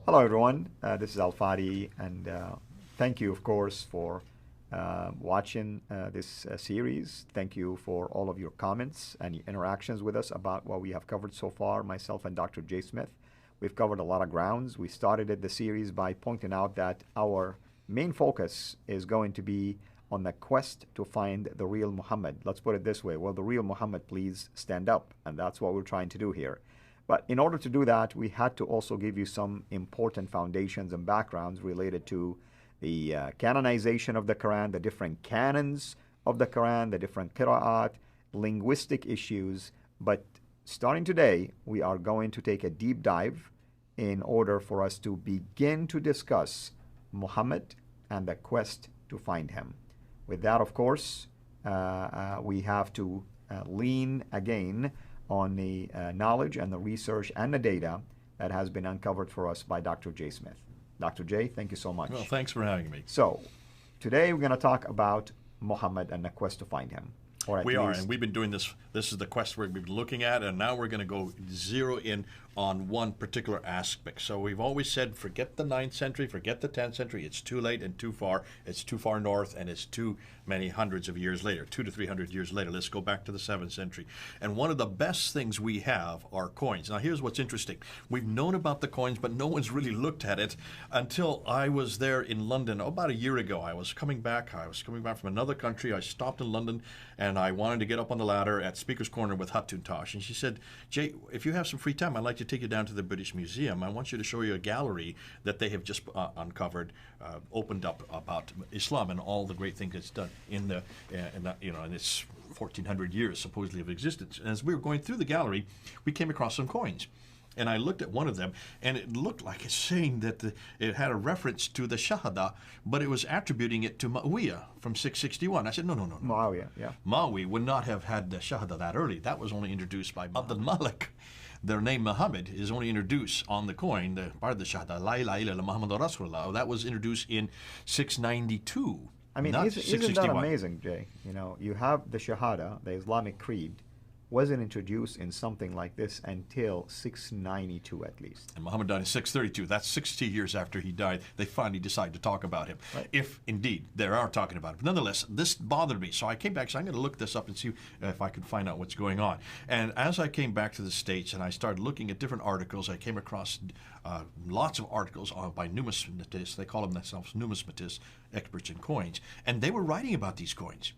Hello, everyone. This is Al Fadi, and thank you, of course, for watching this series. Thank you for all of your comments and interactions with us about what we have covered so far, myself and Dr. J. Smith. We've covered a lot of grounds. We started the series by pointing out that our main focus is going to be on the quest to find the real Muhammad. Let's put it this way. Will the real Muhammad please stand up? And that's what we're trying to do here. But in order to do that, we had to also give you some important foundations and backgrounds related to the canonization of the Quran, the different canons of the Quran, the different qira'at, linguistic issues. But starting today, we are going to take a deep dive in order for us to begin to discuss Muhammad and the quest to find him. With that, of course, we have to lean again on the knowledge and the research and the data that has been uncovered for us by Dr. J. Smith. Dr. J, thank you so much. Well, thanks for having me. So, today we're going to talk about Muhammad and the quest to find him. We are, and we've been doing this. This is the quest we've been looking at, and now we're going to go zero in on one particular aspect. So we've always said, forget the 9th century, forget the 10th century. It's too late and too far. It's too far north, and it's too many hundreds of years later, 200 to 300 years later. Let's go back to the 7th century. And one of the best things we have are coins. Now, here's what's interesting. We've known about the coins, but no one's really looked at it until I was there in London about a year ago. I was coming back from another country. I stopped in London, and I wanted to get up on the ladder at Speaker's Corner with Hatuntosh. And she said, Jay, if you have some free time, I'd like to take you down to the British Museum. I want you to show you a gallery that they have just uncovered, opened up about Islam and all the great things it's done in its 1,400 years supposedly of existence. And as we were going through the gallery, we came across some coins. And I looked at one of them, and it looked like it's saying that it had a reference to the Shahada, but it was attributing it to Muawiyah from 661. I said, no. Muawiyah, yeah. Muawiyah would not have had the Shahada that early. That was only introduced by Abdul Malik. Their name Muhammad is only introduced on the coin, the part of the Shahada, La ilaha illallah Muhammadur Rasulullah. That was introduced in 692. I mean, isn't that amazing, Jay? You know, you have the Shahada, the Islamic creed, wasn't introduced in something like this until 692 at least. And Muhammad died in 632. That's 60 years after he died. They finally decided to talk about him. Right. If indeed they are talking about him. But nonetheless, this bothered me. So I came back, so I'm going to look this up and see if I could find out what's going on. And as I came back to the States and I started looking at different articles, I came across lots of articles by numismatists. They call themselves numismatists, experts in coins. And they were writing about these coins.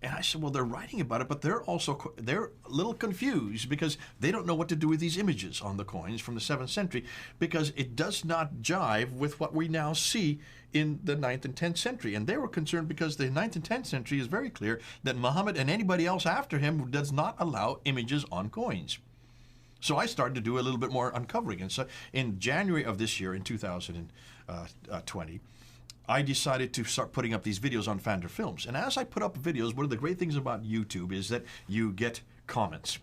And I said, well, they're writing about it, but they're a little confused because they don't know what to do with these images on the coins from the 7th century because it does not jive with what we now see in the 9th and 10th century. And they were concerned because the 9th and 10th century is very clear that Muhammad and anybody else after him does not allow images on coins. So I started to do a little bit more uncovering. And so in January of this year, in 2020, I decided to start putting up these videos on Fander Films. And as I put up videos, one of the great things about YouTube is that you get comments.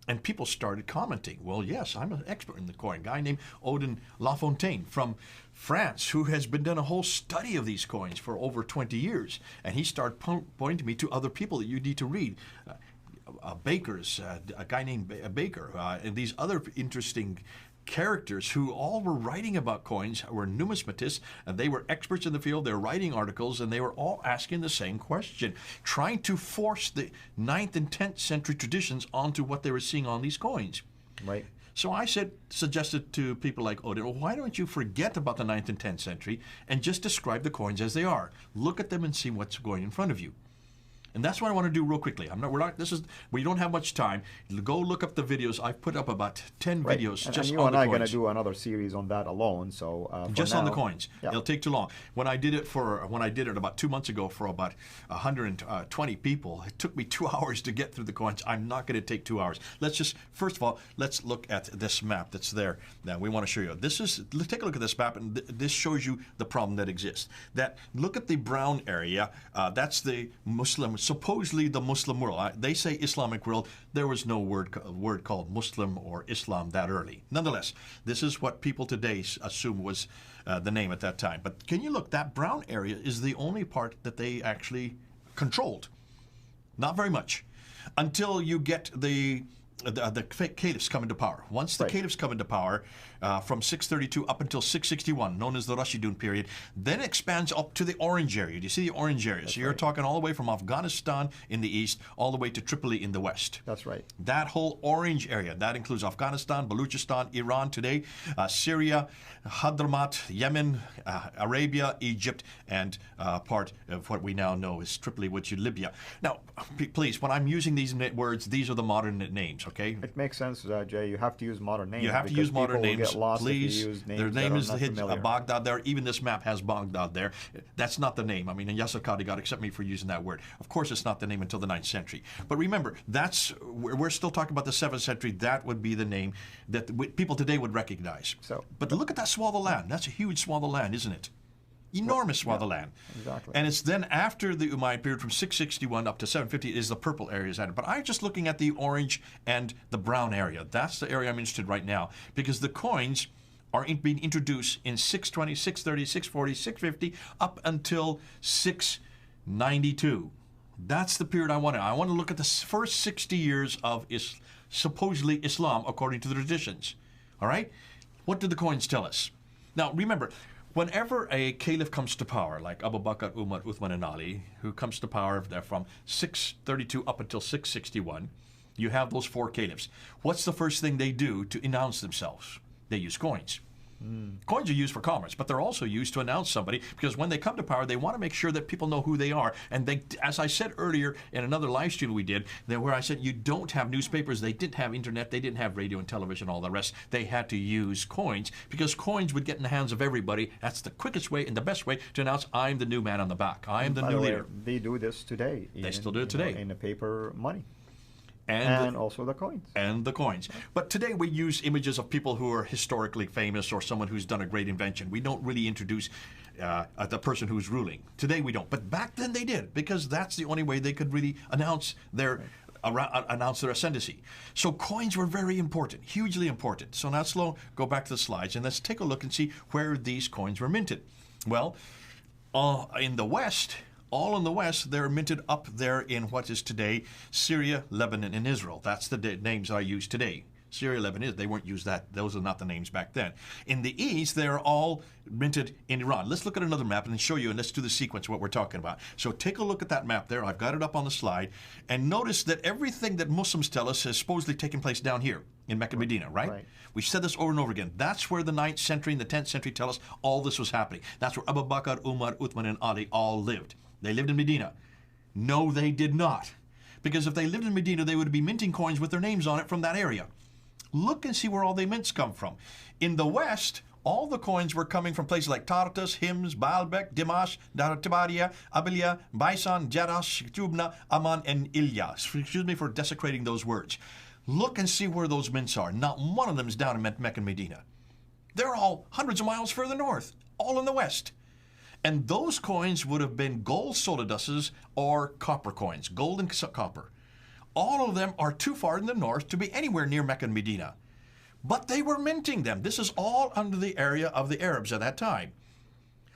And people started commenting. Well, yes, I'm an expert in the coin. A guy named Odin Lafontaine from France who has been done a whole study of these coins for over 20 years. And he started pointing me to other people that you need to read. Bakers, a guy named Baker, and these other interesting characters who all were writing about coins, were numismatists, and they were experts in the field. They were writing articles, and they were all asking the same question, trying to force the 9th and 10th century traditions onto what they were seeing on these coins. Right. So I suggested to people like Odin, well, why don't you forget about the 9th and 10th century and just describe the coins as they are? Look at them and see what's going in front of you. And that's what I want to do real quickly. We don't have much time. Go look up the videos. I've put up about 10 videos and just you on and the I are coins. going to do another series on that alone. So just on the coins. Yeah. It'll take too long. When I did it about 2 months ago for about 120 people, it took me 2 hours to get through the coins. I'm not going to take 2 hours. First of all, let's look at this map that's there. Now we want to show you. Let's take a look at this map, and this shows you the problem that exists. Look at the brown area. That's the supposedly the Muslim world. They say Islamic world. There was no word called Muslim or Islam that early. Nonetheless, this is what people today assume was the name at that time. But can you look? That brown area is the only part that they actually controlled. Not very much. Until you get the the caliphs come into power. Once the Right. caliphs come into power, from 632 up until 661, known as the Rashidun period, then it expands up to the orange area. Do you see the orange area? So you're right. talking all the way from Afghanistan in the east, all the way to Tripoli in the west. That's right. That whole orange area, that includes Afghanistan, Baluchistan, Iran today, Syria, Hadramaut, Yemen, Arabia, Egypt, and part of what we now know is Tripoli, which is Libya. Now, please, when I'm using these words, these are the modern names, okay? It makes sense, Jay. You have to use modern names. You have to because use modern people will names, get lost if you please. use names Their name that is are not familiar. Baghdad there. Even this map has Baghdad there. That's not the name. I mean, and Yasser Qadi got accept me for using that word. Of course, it's not the name until the 9th century. But remember, we're still talking about the 7th century. That would be the name that people today would recognize. But look at that swath of land. That's a huge swath of land, isn't it? Enormous swath of land. Exactly. And it's then after the Umayyad period from 661 up to 750 is the purple areas added. But I'm just looking at the orange and the brown area. That's the area I'm interested in right now because the coins are being introduced in 620, 630, 640, 650 up until 692. That's the period I want to. I want to look at the first 60 years of supposedly Islam according to the traditions. All right? What do the coins tell us? Now, remember, whenever a caliph comes to power, like Abu Bakr, Umar, Uthman, and Ali, who comes to power from 632 up until 661, you have those 4 caliphs. What's the first thing they do to announce themselves? They use coins. Coins are used for commerce, but they're also used to announce somebody because when they come to power, they want to make sure that people know who they are. And they, as I said earlier in another live stream we did, where I said you don't have newspapers, they didn't have internet, they didn't have radio and television, all the rest. They had to use coins because coins would get in the hands of everybody. That's the quickest way and the best way to announce I'm the new man on the back. I am the new leader. They do this today. They still do it today. In the paper money. And also the coins. And the coins. But today we use images of people who are historically famous or someone who's done a great invention. We don't really introduce the person who's ruling. Today we don't. But back then they did because that's the only way they could really announce their ascendancy. So coins were very important, hugely important. So now let's go back to the slides and let's take a look and see where these coins were minted. Well, in the West, all in the West, they're minted up there in what is today Syria, Lebanon, and Israel. That's the names I use today. Syria, Lebanon, they weren't used that. Those are not the names back then. In the East, they're all minted in Iran. Let's look at another map and show you, and let's do the sequence of what we're talking about. So take a look at that map there. I've got it up on the slide. And notice that everything that Muslims tell us has supposedly taken place down here in Mecca, Medina, right? We've said this over and over again. That's where the 9th century and the 10th century tell us all this was happening. That's where Abu Bakr, Umar, Uthman, and Ali all lived. They lived in Medina. No, they did not. Because if they lived in Medina, they would be minting coins with their names on it from that area. Look and see where all the mints come from. In the West, all the coins were coming from places like Tartus, Hims, Baalbek, Dimash, Tibaria, Abilia, Baisan, Jerash, Jubna, Amman, and Ilyas. Excuse me for desecrating those words. Look and see where those mints are. Not one of them is down in Mecca and Medina. They're all hundreds of miles further north, all in the West. And those coins would have been gold soliduses or copper coins, gold and copper. All of them are too far in the north to be anywhere near Mecca and Medina. But they were minting them. This is all under the area of the Arabs at that time.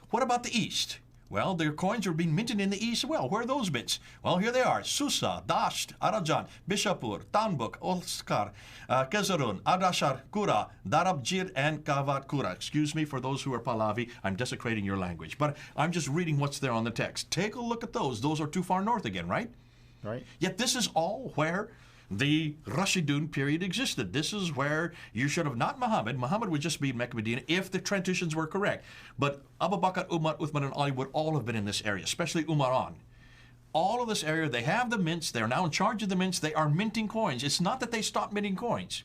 What about the East? Well, their coins were being minted in the East as well. Where are those mints? Well, here they are. Susa, Dasht, Arajan, Bishapur, Tanbuk, Olskar, Kezarun, Adashar, Kura, Darabjir, and Kavat Kura. Excuse me for those who are Pahlavi. I'm desecrating your language. But I'm just reading what's there on the text. Take a look at those. Those are too far north again, right? Right. Yet this is all where the Rashidun period existed. This is where you should have not Muhammad. Muhammad would just be in Mecca, Medina if the transitions were correct. But Abu Bakr, Umar, Uthman, and Ali would all have been in this area, especially Umaran. All of this area, they have the mints. They're now in charge of the mints. They are minting coins. It's not that they stopped minting coins.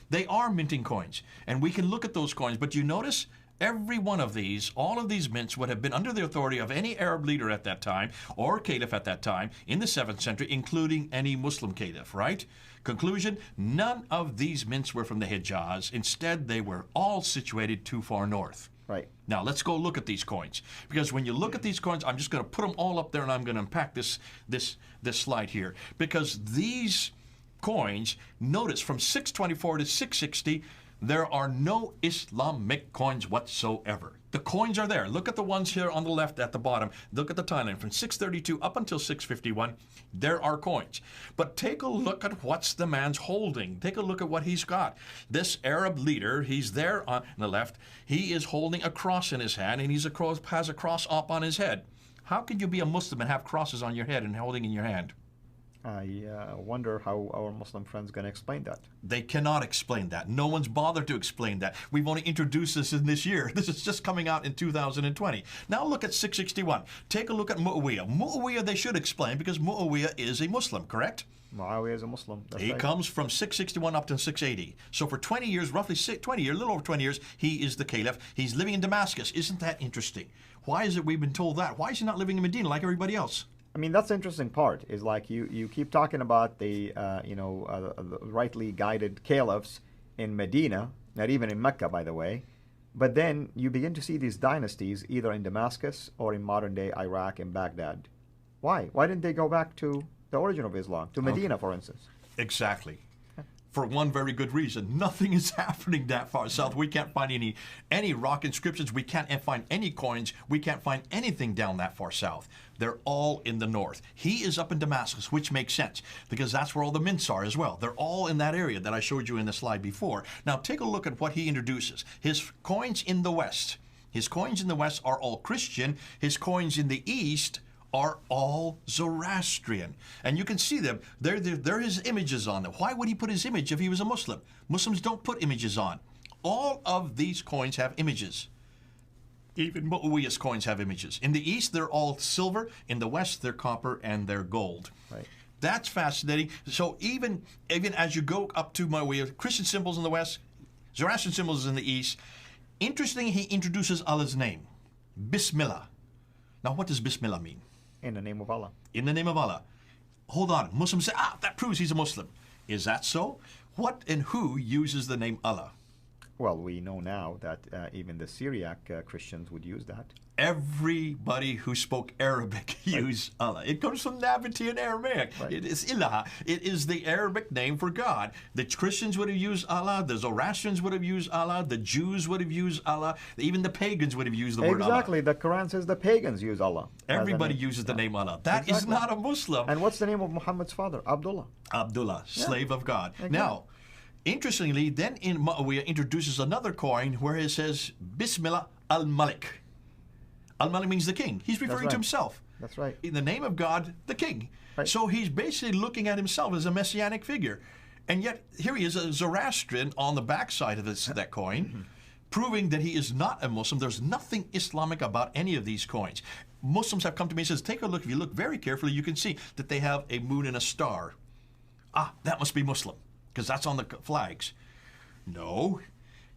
They are minting coins. And we can look at those coins. But you notice every one of these, all of these mints would have been under the authority of any Arab leader at that time or caliph at that time in the 7th century, including any Muslim caliph, right? Conclusion, none of these mints were from the Hijaz. Instead, they were all situated too far north. Right. Now, let's go look at these coins. Because when you look at these coins, I'm just going to put them all up there and I'm going to unpack this slide here. Because these coins, notice from 624 to 660, there are no Islamic coins whatsoever. The coins are there. Look at the ones here on the left at the bottom. Look at the timeline from 632 up until 651. There are coins. But take a look at what's the man's holding. Take a look at what he's got. This Arab leader, he's there on the left. He is holding a cross in his hand, and has a cross up on his head. How can you be a Muslim and have crosses on your head and holding in your hand? I wonder how our Muslim friends going to explain that. They cannot explain that. No one's bothered to explain that. We've only introduced this in this year. This is just coming out in 2020. Now look at 661. Take a look at Muawiyah. Muawiyah they should explain because Muawiyah is a Muslim, correct? Muawiyah is a Muslim. That's he right. comes from 661 up to 680. So for 20 years, roughly 20 years, a little over 20 years, he is the caliph. He's living in Damascus. Isn't that interesting? Why is it we've been told that? Why is he not living in Medina like everybody else? I mean, that's the interesting part, is like you keep talking about the rightly guided caliphs in Medina, not even in Mecca, by the way, but then you begin to see these dynasties either in Damascus or in modern-day Iraq and Baghdad. Why? Why didn't they go back to the origin of Islam, to Medina, for instance? Exactly. For one very good reason. Nothing is happening that far south. We can't find any rock inscriptions. We can't find any coins. We can't find anything down that far south. They're all in the north. He is up in Damascus, which makes sense because that's where all the mints are as well. They're all in that area that I showed you in the slide before. Now take a look at what he introduces. His coins in the west. His coins in the west are all Christian. His coins in the east are all Zoroastrian. And you can see them. There are his images on them. Why would he put his image if he was a Muslim? Muslims don't put images on. All of these coins have images. Even Muawiyah's coins have images. In the east, they're all silver. In the west, they're copper and they're gold. Right. That's fascinating. So even as you go up to Muawiyah, Christian symbols in the west, Zoroastrian symbols in the east. Interesting, he introduces Allah's name, Bismillah. Now, what does Bismillah mean? In the name of Allah. In the name of Allah. Hold on. Muslims say, that proves he's a Muslim. Is that so? What and who uses the name Allah? Well, we know now that even the Syriac Christians would use that. Everybody who spoke Arabic used Allah. It comes from Nabatean Aramaic. Right. It is Ilah. It is the Arabic name for God. The Christians would have used Allah. The Zoroastrians would have used Allah. The Jews would have used Allah. Even the pagans would have used the word Allah. Exactly. The Quran says the pagans use Allah. Everybody uses the name Allah. That is not a Muslim. And what's the name of Muhammad's father? Abdullah. Abdullah, slave of God. Exactly. Now, interestingly, then in Muawiyah introduces another coin where it says Bismillah al-Malik. Al-Malik means the king. He's referring to himself. That's right. In the name of God, the king. Right. So he's basically looking at himself as a messianic figure. And yet, here he is, a Zoroastrian on the backside of that coin, proving that he is not a Muslim. There's nothing Islamic about any of these coins. Muslims have come to me and says, take a look. If you look very carefully, you can see that they have a moon and a star. That must be Muslim, because that's on the flags. No.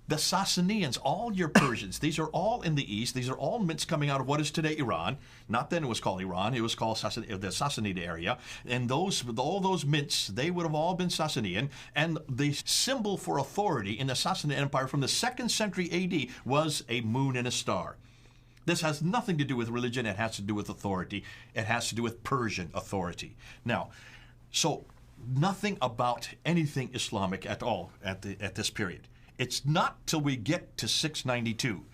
The Sassanians, all your Persians, these are all in the east. These are all mints coming out of what is today Iran. Not then it was called Iran. It was called the Sassanid area. And all those mints, they would have all been Sassanian. And the symbol for authority in the Sassanid Empire from the 2nd century AD was a moon and a star. This has nothing to do with religion. It has to do with authority. It has to do with Persian authority. Now, so nothing about anything Islamic at all at this period. It's not till we get to 692.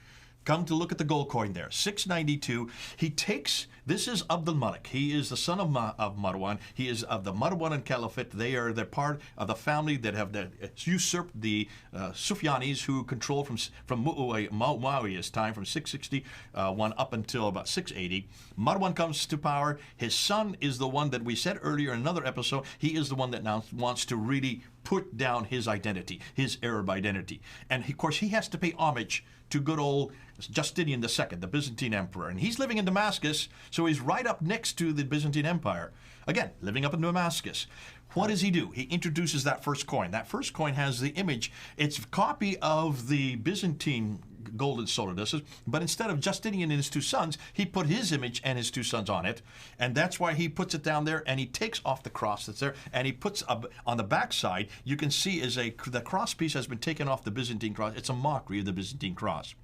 Come to look at the gold coin there. 692, he takes, this is Abdul Malik. He is the son of Marwan. He is of the Marwan Caliphate. They're part of the family that have usurped the Sufyanis, who control from Muawiyah's time, from 661 up until about 680. Marwan comes to power. His son is the one that we said earlier in another episode. He is the one that now wants to really put down his identity, his Arab identity. And of course, he has to pay homage to good old Justinian II, the Byzantine emperor. And he's living in Damascus, so he's right up next to the Byzantine Empire. Again, living up in Damascus. What does he do? He introduces that first coin. That first coin has the image. It's a copy of the Byzantine golden solidus, but instead of Justinian and his two sons, he put his image and his two sons on it. And that's why he puts it down there, and he takes off the cross that's there, and he puts on the backside, you can see the cross piece has been taken off the Byzantine cross. It's a mockery of the Byzantine cross.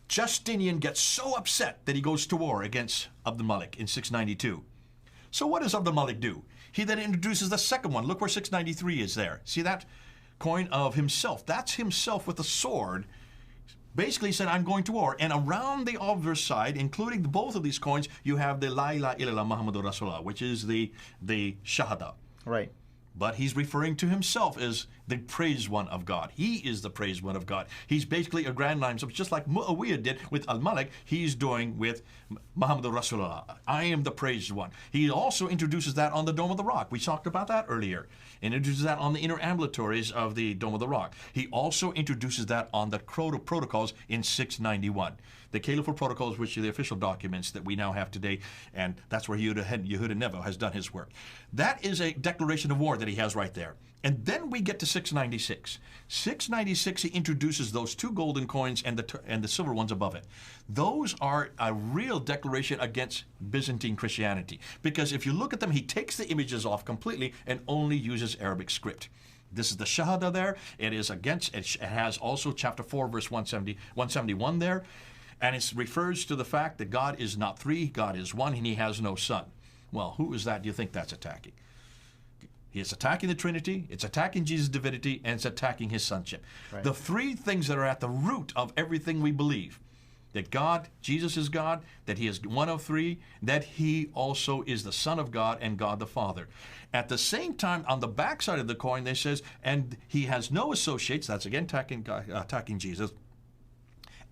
Justinian gets so upset that he goes to war against Abdul Malik in 692. So what does Abdul Malik do? He then introduces the second one. Look where 693 is there. See that? coin of himself. That's himself with a sword. Basically he said, I'm going to war. And around the obverse side, including both of these coins, you have the La ilaha illallah Muhammadur Rasulullah, which is the Shahada. Right. But he's referring to himself as the praised one of God. He is the praised one of God. He's basically a grand line. So just like Muawiyah did with Al-Malik, he's doing with Muhammadur Rasulullah. I am the praised one. He also introduces that on the Dome of the Rock. We talked about that earlier. And introduces that on the inner ambulatories of the Dome of the Rock. He also introduces that on the protocols in 691. The Caliphal Protocols, which are the official documents that we now have today, and that's where Yehuda Nevo has done his work. That is a declaration of war that he has right there. And then we get to 696. 696, he introduces those two golden coins and the silver ones above it. Those are a real declaration against Byzantine Christianity. Because if you look at them, he takes the images off completely and only uses Arabic script. This is the Shahada there. It is against, it has also chapter 4, verse 171 there. And it refers to the fact that God is not three, God is one, and he has no son. Well, who is that do you think that's attacking? He is attacking the Trinity, it's attacking Jesus' divinity, and it's attacking his sonship. Right. The three things that are at the root of everything we believe. That God, Jesus is God, that he is one of three, that he also is the Son of God and God the Father. At the same time, on the backside of the coin, they says, and he has no associates, that's again attacking Jesus,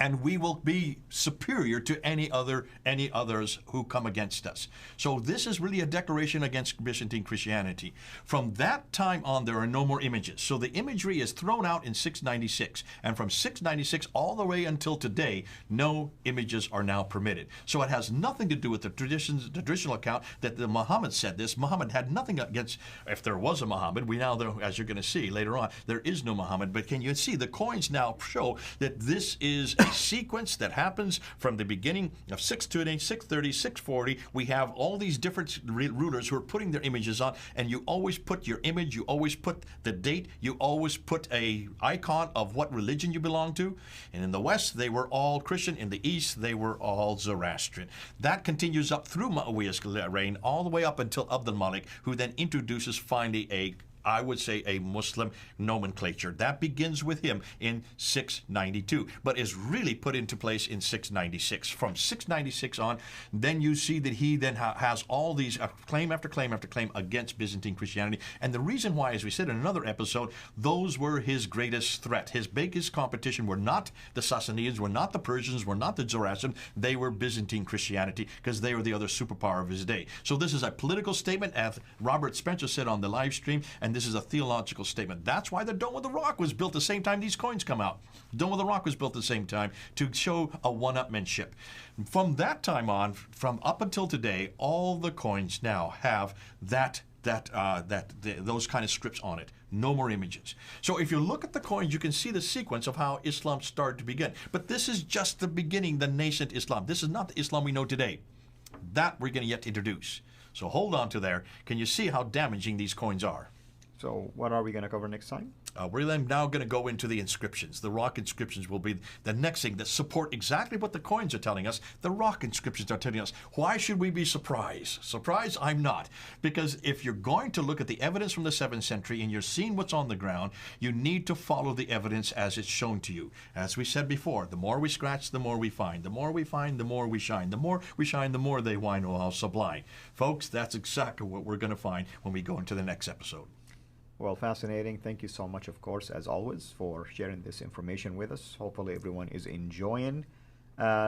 and we will be superior to any others who come against us. So this is really a declaration against Byzantine Christianity. From that time on, there are no more images. So the imagery is thrown out in 696. And from 696 all the way until today, no images are now permitted. So it has nothing to do with the traditional account that the Muhammad said this. Muhammad had nothing against, if there was a Muhammad, we now, as you're going to see later on, there is no Muhammad. But can you see the coins now show that this is a sequence that happens from the beginning of 620, 630, 640. We have all these different rulers who are putting their images on, and you always put your image, you always put the date, you always put a icon of what religion you belong to. And in the West, they were all Christian. In the East, they were all Zoroastrian. That continues up through Muawiyah's reign, all the way up until Abd al-Malik, who then introduces finally I would say a Muslim nomenclature. That begins with him in 692, but is really put into place in 696. From 696 on, then you see that he then has all these claim after claim after claim against Byzantine Christianity. And the reason why, as we said in another episode, those were his greatest threat. His biggest competition were not the Sassanids, were not the Persians, were not the Zoroastrians. They were Byzantine Christianity because they were the other superpower of his day. So this is a political statement, as Robert Spencer said on the live stream, and this is a theological statement. That's why the Dome of the Rock was built the same time these coins come out. Dome of the Rock was built the same time to show a one-upmanship. From that time on, from up until today, all the coins now have those kind of scripts on it. No more images. So if you look at the coins, you can see the sequence of how Islam started to begin. But this is just the beginning, the nascent Islam. This is not the Islam we know today. That we're going to yet introduce. So hold on to there. Can you see how damaging these coins are? So what are we going to cover next time? We're then now going to go into the inscriptions. The rock inscriptions will be the next thing that support exactly what the coins are telling us. The rock inscriptions are telling us. Why should we be surprised? Surprised? I'm not. Because if you're going to look at the evidence from the 7th century and you're seeing what's on the ground, you need to follow the evidence as it's shown to you. As we said before, the more we scratch, the more we find. The more we find, the more we shine. The more we shine, the more they whine, oh, how sublime. Folks, that's exactly what we're going to find when we go into the next episode. Well, fascinating. Thank you so much, of course, as always, for sharing this information with us. Hopefully everyone is enjoying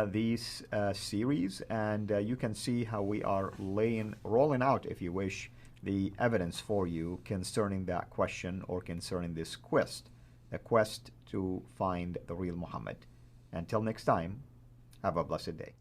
these series, and you can see how we are rolling out, if you wish, the evidence for you concerning that question or concerning this quest, the quest to find the real Muhammad. Until next time, have a blessed day.